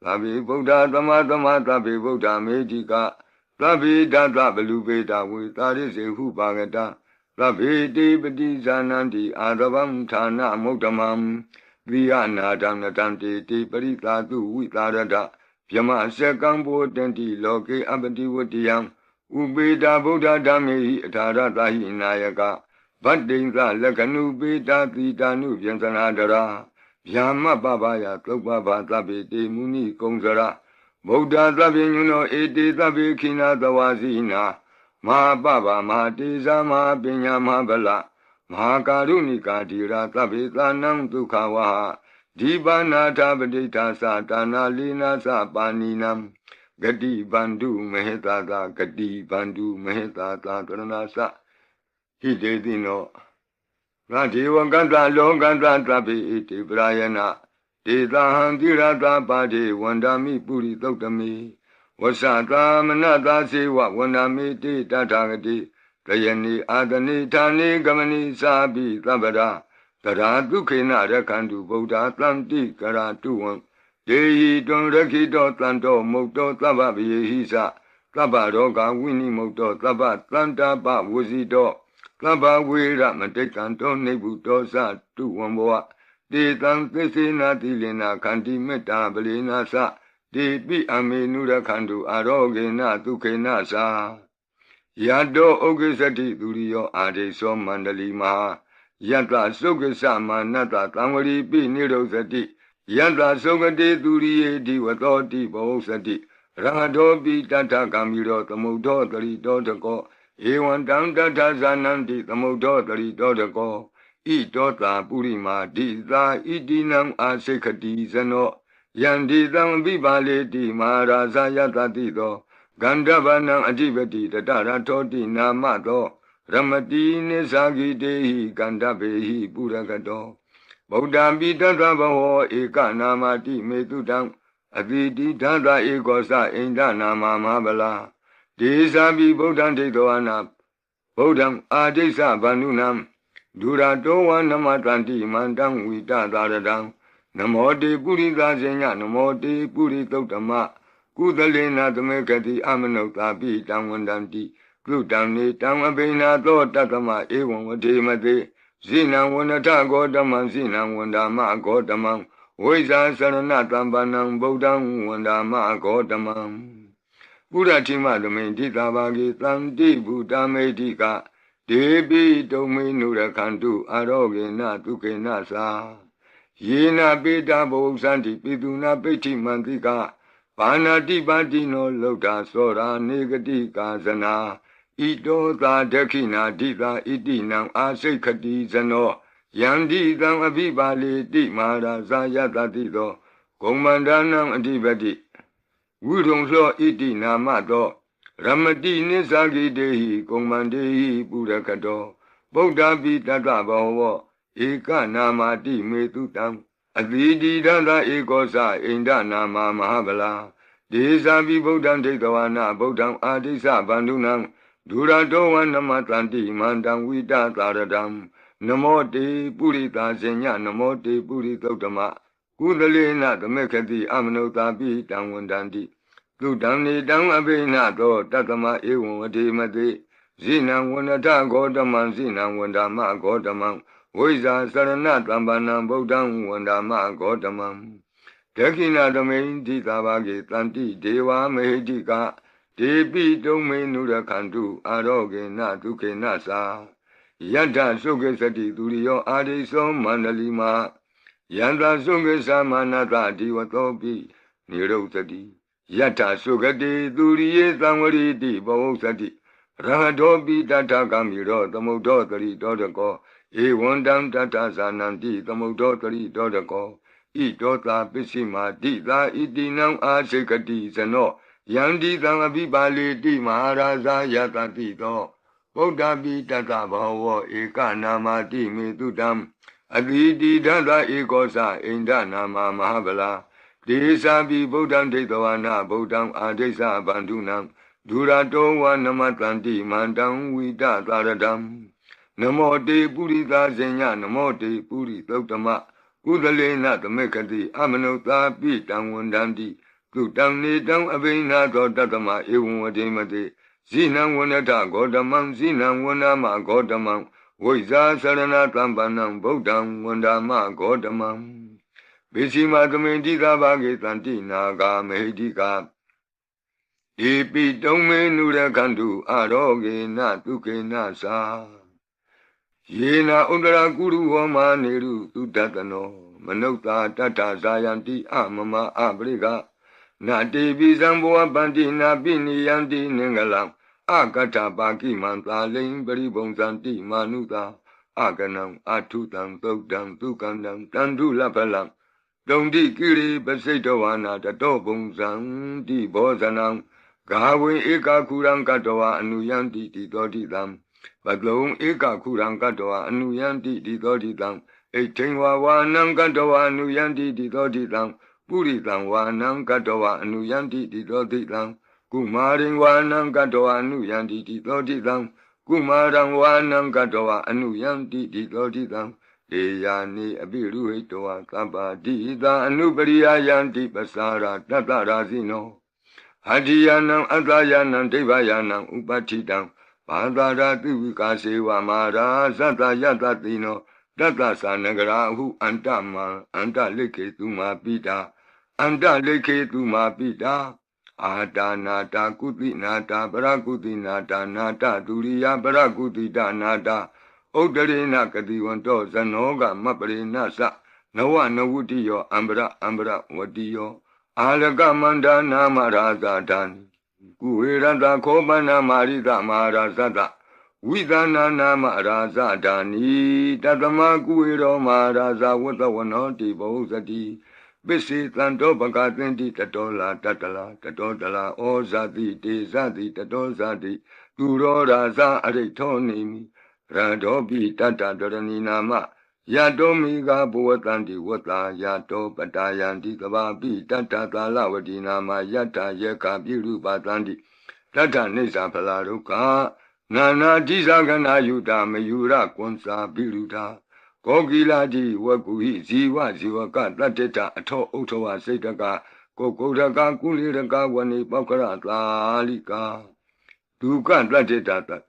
Tabi Buddha Tamatama Tabi Buddha Medica Tabi Data Belubeta with Taris Hupagata Tabi Debati Zananti Adavam Tana Motamam Viana Damnatanti Tiparita Tu Vitarada Pyama Sekambo Tenti Loke Abati Watiam Ubeda Buddha Dami Tarata Hinayaka Badinga Lakanu Beta Titanu Vyansanadara Yama Babaya Tokbaba Tabi Te Muni Kongzara Buddha Tabi Yuno Ete Tabi Kina Tawazina Ma Baba Ma Teza Ma Pinya Ma Bala Ma Karunika Tira Tabi Tanam Tukawaha Dibana Tabadita Satana Lina Sapaninam Gadi Bandu Mehetata Gadi Bandu Mehetata Tranasa Hidedino Radiwa Ganta Longanta Tabi Iti Brayana Tita Handirata Padi Wandami Puri Totami Wasata Manata Siwa Wandami Ti Tatagati Tayani Adani Tani Gamani Sabi Tabada Tara Dukina Rakandu Buddha Tanti Karatuan Dehi Don Rakito Tanto Moto Tababi Hisa Tabaroga Winnie Moto Tabat Tanta Ba Wuzito Taba Wira Matekanto Nebuto Sa Tu Wamboa De Tantisina Tilina Kanti Meta Belina Sa De Bi Amenura Kandu Arogena Tukena Sa Yado Ogesati Durio Ade So Mandali Maha Yata Sogasa Manata Tamari Pi Nirosati Yata Sogate Durie Diwatoti Bosati Rangadobi Tata Kamiro Tamudo Tarito Tako Ewan Tanta Zananti Tamudo Tarito Tako I Tota Purima Dita Idinam Asekati Zano Yandi Tam Vibale Di Maharaza Yata Tito Gandavanam Adivati Tatara Toti Namato Ramati Nesagi Dehi Gandabehi Puragato Buddha Bidata Baho Eka Namati Metudam Aditi Tata Ekosa Inda Nama Mabala Desabi Buddha Tetoana Buddham Adesa Banunam Durato Namatanti Mandam Vita Taradam Namote Purita Zenya Namote Puritotama Kudalena Tamekati Amanota Pi Tamwandanti Glutani Tamabina Tatama Ewan Vatimate Zina Wanata Godaman Zina Wandama Godamam Weza Saranatambanam Bodam Wandama Godamam Buddha Tima the Mendita Bagi Tanti Buddha Medika Debi Domi Nura Kandu Arogena Tukenasa Yena Beta Bosanti Piduna Peti Mantika Panati Batino Loda Sora Negati Kazana Ito Ta Dekina Dita Itinam Asekati Zano Yandi Tam Abibali Di Mara Zayata Tito Komandanam Adibati Wudong So Itina Mato Ramati Nisagi Dehi Komandehi Purakato Buddha Bitata Baho Eka Namati Metutam Adidi Dada Ekosa Inda Nama Mahabala Desabi Buddham Tetawana Buddham Adisa Bandunam Durato Namatanti Mandam Vita Taradam Namote Purita Zenya Namote Puritotama Kudalena Tamekati Amanota Pi Tamwandanti Ludamni Dam Abena Do Tatama Ewan Vatimate Zina Wanata Godaman Zina Wandama Godaman Weza Sarana Tambanam Bodam Wandama Godamam Tekina Domain Titabagi Tanti Deva Mehedika Debi Domain Nura Kandu Aroge Natuke Nasa Yata Suke Sati Turiyo Adiso Mandalima Yanta Suke Samanata Diwatopi Niro Sati Yata Sukati Turiye Samari Bau Sati Rahadopi Tata Kamiro Tamodo Tari Dodako Ewandam Tata Sananti Tamodo Tari Dodako Idota Pisima Dita Idinam Asekati Sano Yandi Tamabi Bali Di Maharaja Yata Tito Bodhabi Tata Bhava Eka Namati Mitudam Aditi Tata Ekosa Inda Nama Mahabala Desabi Bodham Tetavana Bodham Adesa Bandunam Durato Wanamatanti Mandam Vita Taradam Namote Purita Zenya Namote Puri Totama Kudalena Tamekati Amanota Pitam Wandandi Kutam Nitam Abina Tatama Ewadimate Zinam Wanata Godamam Zinam Wanama Godamam Voiza Sarana Tambanam Bodam Wandama Godamam Bishima Kamendita Bhagetanti Naga Mehidika Ipi Tome Nura Kandu Aroge Na Tuke Nasa Yena Undara Guru Homa Neru Tutatano Manota Tata Zayanti Amama Abriga Na Devi Zamboa Bandi Na Bini Yanti Ningalam Akata Baki Manta Ling Beribong Santi Manuta Aganam Atutam Tokdam Tukandam Tandu Lapalam Dondi Kiri Basedowana Tatobong Zanti Bozanam Gawe Eka Kurang Katoa Anuyanti Titodidam Badlong Eka Kurang Katoa Anuyanti Titodidam Etingwa Wanang Katoa Anuyanti Titodidam Puritang Wanang Katoa Anuyanti Titodidam Kumaring Wanang Katoa Anuyanti Titodidam Kumarang Wanang Katoa Anuyanti Titodidam Deyani Abiru Hitoa Kaba Dida Anubariya Yanti Pasara Tatarazino Hadiyanam Atayanam Devayanam Upatidam Padara Tuvikaseva Mara Sata Yatatino Tata Sanagarahu Antama Anta Leke Tuma Pita Anta Leke Tuma Pita Ata Nata Kuti Nata Parakuti Nata Nata Turiya Parakuti Nata Odarina Kadiwanto Zanoga Maparina Sa Nawa Nawutiyo Ambra Wadiyo Alaga Manda Namaraza Dani Kuirada Kobana Marida Marazada Vidana Namaraza Dani Tatama Kuiro Maraza Watawanoti Bozati Bisi Tanto Bakatinti Tatola Tatala Ozati Tezati Tatozati Turo Raza Aritonimi Radobi Tata Dorani Nama Yadomiga Buatanti Wata Yato Patayanti Kababi Tata Talawati Nama Yata Yeka Biru Batanti Tata Nisa Palaruka Nana Dizagana Yuta Mayura Konsa Biruta Kogiladi Wakuhi Ziwa Ziwaka Tateta Ato Otowa Setaka Kokodaka Kuliraka Wani Bakara Lalika Duka Tateta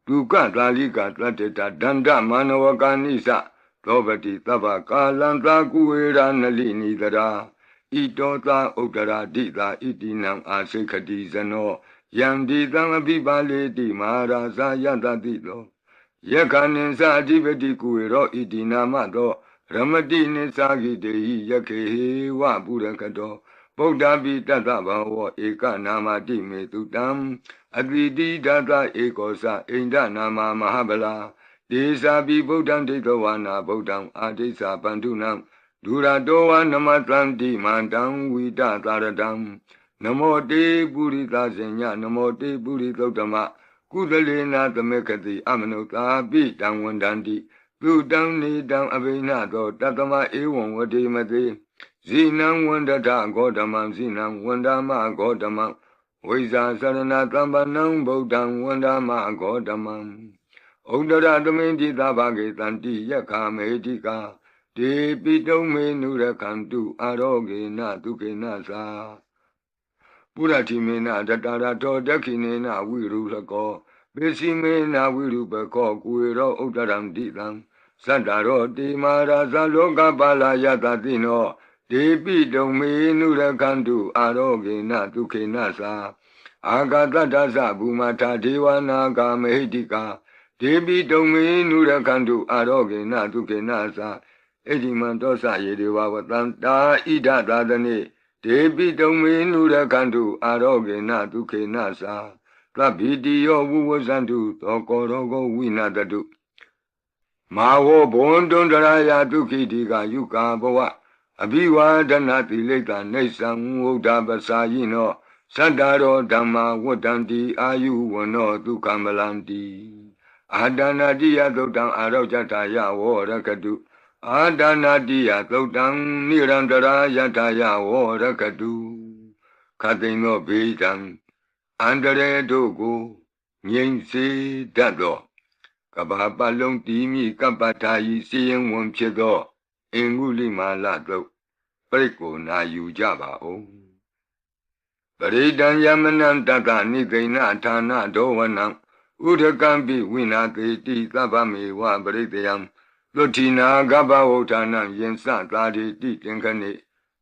Duka Lalika Tateta Danda Manawaka Nisa Tobati Taba Kalanta Kuera Nalini Dara Itota Otara Dita Itinam Asekati Zano Yandi Tamabibale Di Maharaza Yatatito Yakanin Sadivati Kuero Itinamato Ramadi Nisagi Dehi Yake Wa Burakato Bodhabi Tata Bawa Eka Namati Metutam Advidi Tata Ekosa Inda Nama Mahabala Desabi Bodham Tetawana Bodham Adesa Bandunam Duradoa Namatlanti Mandam Vida Taradam Namote Burita Zenya Namote Buritotama Kudalena Tamekati Amanota Bitam Wandandi Budam Nidam Abinato Tatama Ewan Wadimate Zinam Wandata Godamam Zinam Wandama Godamam Wiza Sarana Tambanam Bodham Wandama Godamam Odara Domindi Tabage Tanti Yaka Medika De Pitome Nurakantu Aroge Natuke Nasa Puratimena Tatarato Dakinena Wirulako Besimena Wirubako Kuiro Odaram Ditam Sandaro De Maraza Loga Bala Yatatino De Pitome Nurakantu Aroge Natuke Nasa Agatha Dasa Bumata Dewana Gamedika ဒေပိတုံမေနုရခန္တုအာရောဂေနဒုက္ခေနသာအဋ္ဌိမံတောသယေဒေဝဝတံတာဣဒသာသနေဒေပိတုံမေနုရခန္တုအာရောဂေနဒုက္ခေနသာသဗ္ဗိတိယောဝုဝဇန္တုသောကောရောဂောဝိနာတတုမာဝောဘွန်တွန်တရာယဒုက္ခိတိကယုကာဘဝအဘိဝါဒနာတိလိတနေသံဝုဒ္ဓပစာယိနောသတ္တရောဓမ္မာဝတ္တန္တိအာယုဝနောဒုက္ခမလန္တိအာဒနာတိယသုတ်တံအာရောဇတယဝောရကတုအာဒနာတိယသုတ်တံနိရန္တရာယတယဝောရကတုခတိန်သောဘေဒံအန္တရေတို့ကိုငြိမ့်စေတတ်သောကဘာပလုံးတီမိကပ္ပထာယီစီရင်ဝန်ဖြစ်သောအင်္ဂုလိမာလသုတ်ပရိကိုနာယူကြပါဦးပရိဒံယမနံတတနိသိဏဌာနဒောဝနံဥဒကံပိဝိနာတိတိသဗ္ဗမေဝပရိတယံသုတိနာကပ္ပဝဋ္ဌာနံယင်စသာတိတိသင်္ခနေ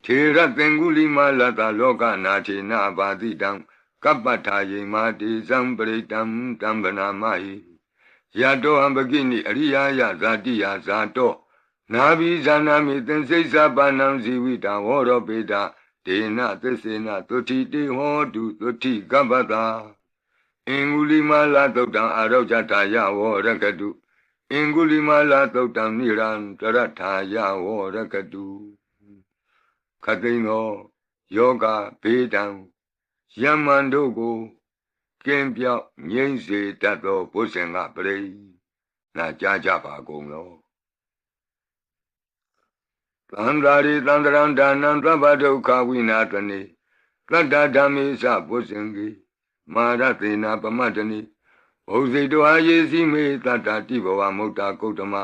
ထေရသင်္ကုလိမာလတလောကနာထေနဘာတိတံကပ္ပထာယေမာတိဇံပရိတံတံဗနာမဟိယတောဟံပကိနိအရိယာယဇာတိယဇာတောနာဘိဇာနာမိသင်္စိစ္ဆပါဏံဇီဝိတံဝောရောပေတဒေနသစ္စေနသုတိတေဟောတုသုတိကပ္ပတာအင်္ဂုလိမာလသုတ်တံအာရောဇတာယဝောရကတုအင်္ဂုလိမာလသုတ်တံနိရန္တရထာယဝောရကတုခတိန်သောယောဂဘေဒံယမန်တို့ကိုကင်းပြောက်ငြိမ့်စေတတ်သောဘုဇင်ကပရိနာကြားကြပါကုန်လောသန္တာရိသန္တရံဒါနံသဗ္ဗဒုက္ခဝိနာတနေသတ္တဓမ္မေသဘုဇင်ကေမာရသေနာပမတ္တနိဘုဇိတောအာယေစီမေတတ္တတိဘဝမုတ်တာကုတ္တမ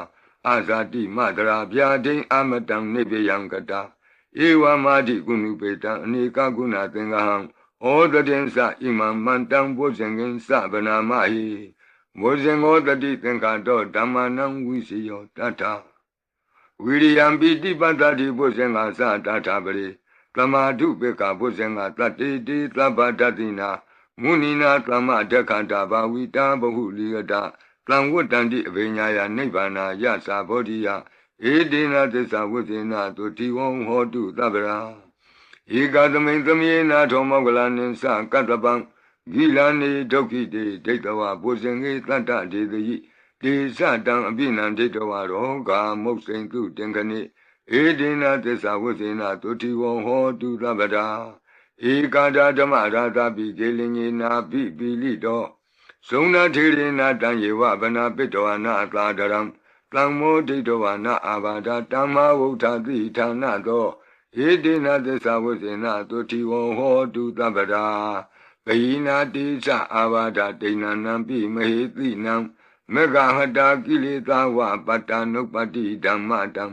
အာဇာတိမတရာဗျာဒိအမတံနိဗ္ဗယံကတာဧဝမာတိကုဏုပေတံအနေကကုဏသင်္ဃဟံဩတတိသဣမံမန္တံဘုဇင်ကင်သဗနာမဟိဘုဇင်ောတတိသင်္ခါတောဓမ္မနံဝိစီယောတတ္ထဝိရိယံပိတိပတ္တိဘုဇင်္ဂသတ္ထပရိသမာဓုပေကဘုဇင်္ဂတတ္တိတိသဗ္ဗတတိနာမုနိနာသမဒက္ခတာဘာဝိတာဘဟုလိယတာသံဝတ္တန္တိအဘိညာယနိဗ္ဗာနာယသာဘောဓိယဧတေနသစ္စာဝိသေနသုတိဝံဟောတုသဗ္ဗရာဧကသမိန်သမေနာထောမောကလနိသကတ္တပံဂိလာနေဒုက္ခိတေဒိဋ္ဌဝဘုဇင်္ဂေတတ္တဒေတယိတေသတံအပိနံဒိဋ္ဌဝရောဂာမုတ်စိန်တုတင်ခဏိဧတေနသစ္စာဝိသေနသုတိဝံဟောတုသဗ္ဗရာဧကာဒဓမ္မရာသပိကေလင်ညေနာပိပိလိတောဇုံနာထေရေနာတံယေဝဗနာပိတောအနာသာဒရံတံမောဒိဋ္ဌဝနာအာဘာဒတမ္မာဝုဋ္ဌတိဌာနသောဧတေနသစ္စာဝိသေနသုတိဝံဟောတုသဗ္ဗရာဘိနာတိသအာဘာဒဒိဏနံပိမဟေတိနံမေဃဟတာကိလေသာဝပတ္တနုပတ္တိဓမ္မတံ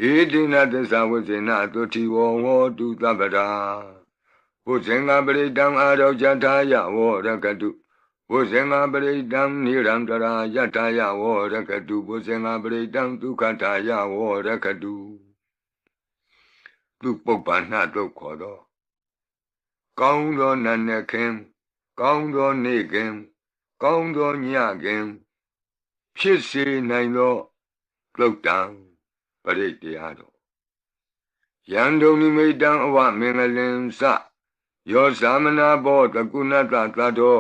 ဧတေနသစ္စာဝိသေနသုတိဝံဟောတုသဗ္ဗရာဘုဇင်္ဂပရိတံအာရောဇထာယဝောရကတုဘုဇင်္ဂပရိတံနိရန္တရာယထာယဝောရကတုဘုဇင်္ဂပရိတံဒုက္ခထာယဝောရကတုသူပုပ္ပန္နတုတ်ခေါ်သောကောင်းသောနတ်နှခင်ကောင်းသောနေ့ခင်ကောင်းသောညခင်ဖြစ်စေနိုင်သောသုတ်တံပရိတရားတော်ယံဒုံနိမိတံအဝမင်္ဂလင်စယောသမနာဘောတကုဏတသတ္တော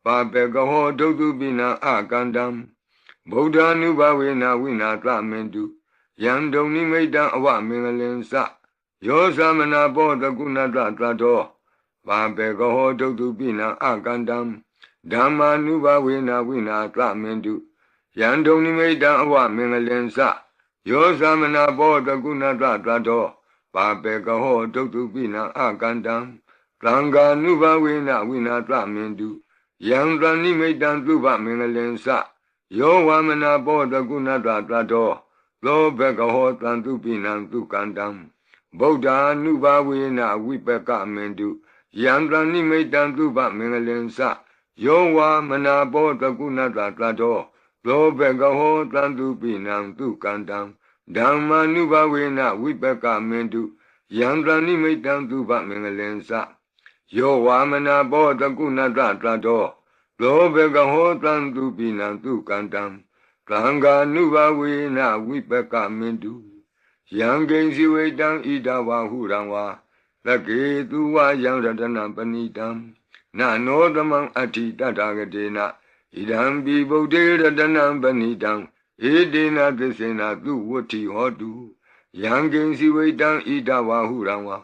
ပါပေကဟောဒုတုပိနံအကန္တံဗုဒ္ဓ ानु ဘဝေနဝိနာသမင်တုယံဒုံနိမိတံအဝမင်္ဂလင်စယောသမနာဘောတကုဏတသတ္တောပါပေကဟောဒုတုပိနံအကန္တံဓမ္မာနုဘဝေနဝိနာသမင်တုယံဒုံနိမိတံအဝမင်္ဂလင်စယောသမနာဘောတကုဏတသတ္တောပါပေကဟောဒုတုပိနံအကန္တံသံဃာနုဘဝေနဝိနာသမင်တုယံသနိမိတံသုဘမင်္ဂလင်စယောဝမနာဘောတကုဏတသတ္တောသောဘကဟောတံတုပိနံသုကန္တံဗုဒ္ဓ ानु ဘဝေနဝိပကမင်တုယံသနိမိတံသုဘမင်္ဂလင်စယောဝမနာဘောတကုဏတသတ္တောသောဘကဟောတံတုပိနံသုကန္တံဓမ္မာနုဘဝေနဝိပကမင်တုယံသနိမိတံသုဘမင်္ဂလင်စယောဝါမနာဘောတကုဏတသတ္တော လောဘေကဟောတံသူပိနံသူကန္တံသံဃာနုဘဝေနဝိပကမင်တုယံကိဉ္စီဝိတံဣဒဝဟုရံဝါသကေသူဝယံရတနံပဏိတံနာနောသမံအဋ္ဌိတတဂတေနဣဒံပိဗုဒ္ဓေရတနံပဏိတံဧတေနသစ္စေနသူဝတ္ထိဟောတုယံကိဉ္စီဝိတံဣဒဝဟုရံဝါ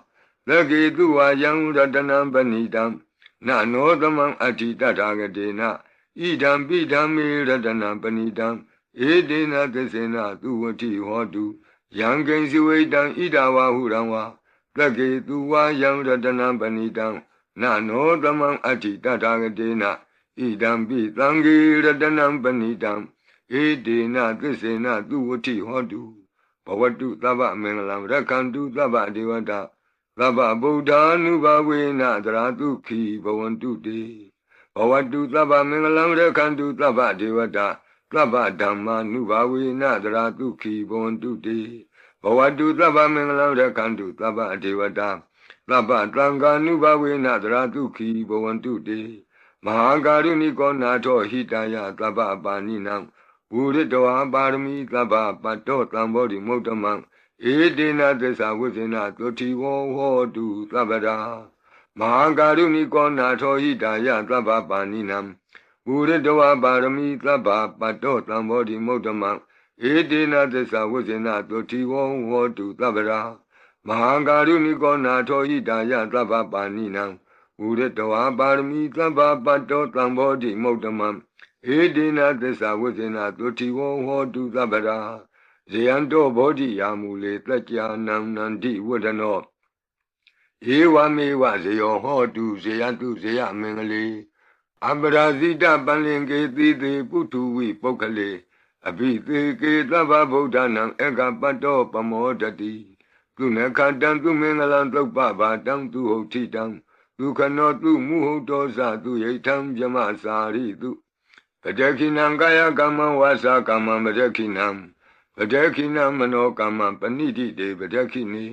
သကေသူဝယံရတနံပဏိတံနာနောသမံအဋ္ဌိတတဂတေနဣဒံပိဓမ္မေရတနံပဏိတံဧတေနသစ္စေနသူဝတ္ထိဟောတုယံကိဉ္စီဝိတံဣဒဝဟုရံဝါသကေသူဝယံရတနံပဏိတံနာနောသမံအဋ္ဌိတတဂတေနဣဒံပိသံဃေရတနံပဏိတံဧတေနသစ္စေနသူဝတ္ထိဟောတုဘဝတုသဗ္ဗမင်္ဂလံရက္ခန္တုသဗ္ဗဒေဝတာသဗ္ဗဗုဒ္ဓ ानु ဘဝေနသရတုခိဘဝန္တုတေဘဝတုသဗ္ဗမင်္ဂလံရက္ခန္တုသဗ္ဗဒေဝတာသဗ္ဗဓမ္မာ ानु ဘဝေနသရတုခိဘဝန္တုတေဘဝတုသဗ္ဗမင်္ဂလံရက္ခန္တုသဗ္ဗဒေဝတာသဗ္ဗသံဃာ ानु ဘဝေနသရတုခိဘဝန္တုတေမဟာကာရုဏိကောနာထောဟိတယသဗ္ဗပါဏိနံဝုရတဝါပါရမီသဗ္ဗပတ္တောသံဘောဓိမုဒ္ဓမံဧတေနသစ္စာဝိဇ္ဇနာသုတိဝောဟောတုသဗ္ဗရာမဟာကာရုဏိကောနာထောဟိတယသဗ္ဗပါဏိနံဝုရတဝါပါရမီသဗ္ဗပတ္တောသံဘောဓိမုဒ္ဓမံဧတေနသစ္စာဝိဇ္ဇနာသုတိဝောဟောတုသဗ္ဗရာမဟာကာရုဏိကောနာထောဟိတယသဗ္ဗပါဏိနံဝုရတဝါပါရမီသဗ္ဗပတ္တောသံဘောဓိမုဒ္ဓမံဧတေနသစ္စာဝိဇ္ဇနာသုတိဝောဟောတုသဗ္ဗရာဇယံတောဘောဓိယာမူလေတကြာနံနန္တိဝဒနောဧဝမေဝဇယောဟောတုဇယတုဇယမင်္ဂလေအပရာဇိတပလင်ကေတိတေပုထုဝိပုဂ္ဂလေအဘိသေကေသဗ္ဗဗုဒ္ဓနာဧကပတ္တောပမောတတိသူနခတံသူမင်္ဂလံသုပ္ပဘာတံသူဟုတ်ထိတံသူခနောသူမုဟုတ်တောသသူယိထံဗြမစာရိတုပတခိနံကာယကမ္မဝါစာကမ္မပတခိနံပတခိနမနောကမ္မပဏိတိတေပတခိနေ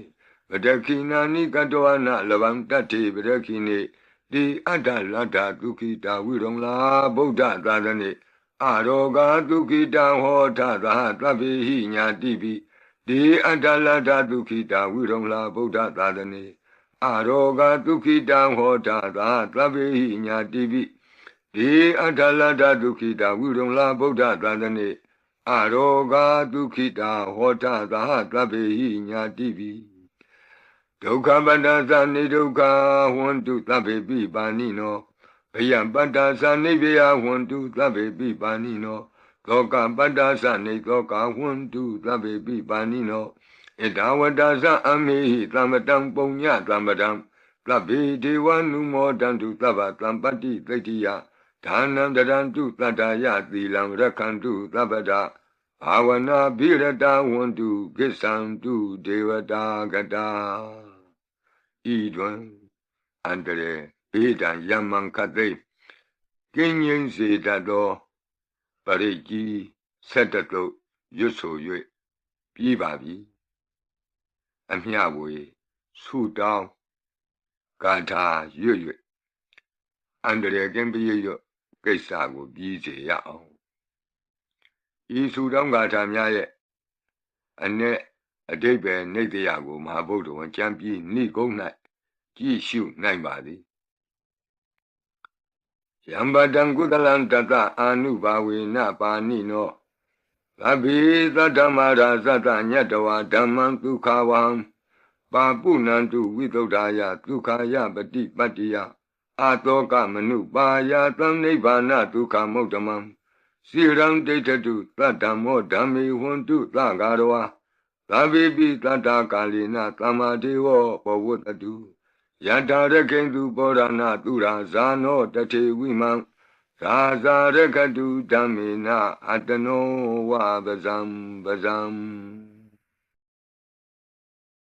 ပတခိနာနိကတောအနလဗံတတ္တိပတခိနေတိအတ္တလတ္တဒုက္ခိတာဝိရုံလာဗုဒ္ဓသာသနေအရောဂဒုက္ခိတံဟောထသဟသဗ္ဗေဟိညာတိပိတိအတ္တလတ္တဒုက္ခိတာဝိရုံလာဗုဒ္ဓသာသနေအရောဂဒုက္ခိတံဟောထသဟသဗ္ဗေဟိညာတိပိတိအတ္တလတ္တဒုက္ခိတာဝိရုံလာဗုဒ္ဓသာသနေအရောဂဒုက္ခိတာဟောထသဟသဗ္ဗေဟိညာတိပိဒုက္ခပတ္တသနိဒုက္ခဟွန္တုသဗ္ဗေပိပါဏိနောဘယံပတ္တသနိဗ္ဗယဟွန္တုသဗ္ဗေပိပါဏိနောသောကပတ္တသနိသောကဟွန္တုသဗ္ဗေပိပါဏိနောဣဒဝတ္တသအမေဟိသမ္ပတံပုညသမ္ပတံသဗ္ဗေဒေဝနုမောတံတုသဗ္ဗသံပတ္တိသိတ္တိယဒါနံတရံတုတတ္တယသီလံရက္ခန္တုသဗ္ဗဒဘာဝနာဘိရတဝန္တုကိစ္ဆံတုဒေဝတာဂတာဤတွင်အန္တရေဘေးဒံယမံခတ်သိကင်းငြိမ်းစေတတ်သောပရိကြီးဆက်တတုတ်ရွတ်ဆို၍ပြီးပါပြီအမျှဝေဆုတောင်းကာထာရွတ်၍အန္တရေကင်းပြည့်ရွတ်ကိစ္စကိုပြီးစေရအောင်ဤဆုတောင်းကာထာများရဲ့အ내အဓိပ္ပာယ်နိတ္တယကိုမဟာဗုဒ္ဓဝံကျမ်းပြီးနိဂုံး၌ကြည့်ရှုနိုင်ပါသည်ယံပတံကုသလံတတအာနုဘာဝေနပါဏိနောသဗ္ဗေသတ္တမရာသတ္တညတဝါဓမ္မံဒုက္ခဝံပါပုဏ္ဏန္တုဝိသုဒ္ဓာယဒုက္ခယပတိပတ္တိယအာတောကမနုပါယသံနိဗ္ဗာနဒုက္ခမုဒ္ဓမံစိရံဒိဋ္ဌတုသတ္တမောဓမ္မေဝန္တုသဂါရဝါသဗ္ဗေပိတတ္တကာလိနသမ္မာဒေဝပဝတ္တုယထာရခိန္တုပောရဏသူရာဇာနောတထေဝိမံသာဇာရခတုဓမ္မေနအတနောဝပဇံပဇံ